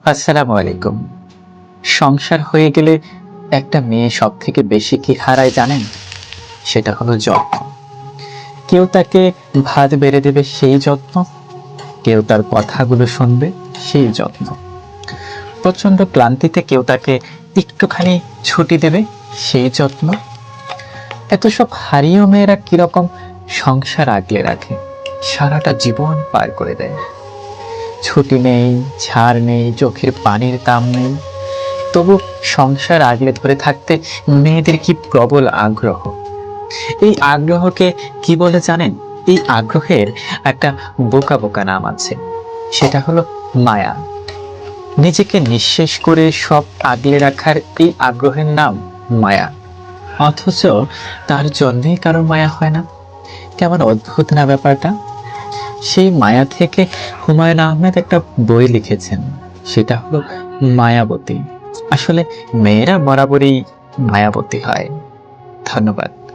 আসসালামু আলাইকুম। সংসার হয়ে গেলে একটা মেয়ে সব থেকে বেশি কি হারায় জানেন? সেটা হলো যত্ন। কেউ তাকে ভাত বেড়ে দেবে সেই যত্ন, কেউ তার কথাগুলো শুনবে সেই যত্ন। প্রচন্ড ক্লান্তিতে কেউ তাকে একটুখানি ছুটি দেবে সেই যত্ন। এত সব হারিয়েও মেয়েরা কিরকম সংসার আগলে রাখে, সারাটা জীবন পার করে দেয়। ছুটি নেই, ছাড় নেই, চোখের পানির দাম নেই, তবু সংসার আগলে ধরে থাকতে মেয়েদের কি প্রবল আগ্রহ। এই আগ্রহকে কি বলে জানেন? এই আগ্রহের একটা বোকা বোকা নাম আছে, সেটা হলো মায়া। নিজেকে নিঃশেষ করে সব আগলে রাখার এই আগ্রহের নাম মায়া। অথচ তার জন্যই কারো মায়া হয় না। কেমন অদ্ভুত না ব্যাপারটা। সেই মায়া থেকে হুমায়ুন আহমেদ একটা বই লিখেছেন, সেটা হলো মায়াবতী। আসলে মেয়েরা বরাবরই মায়াবতী হয়। ধন্যবাদ।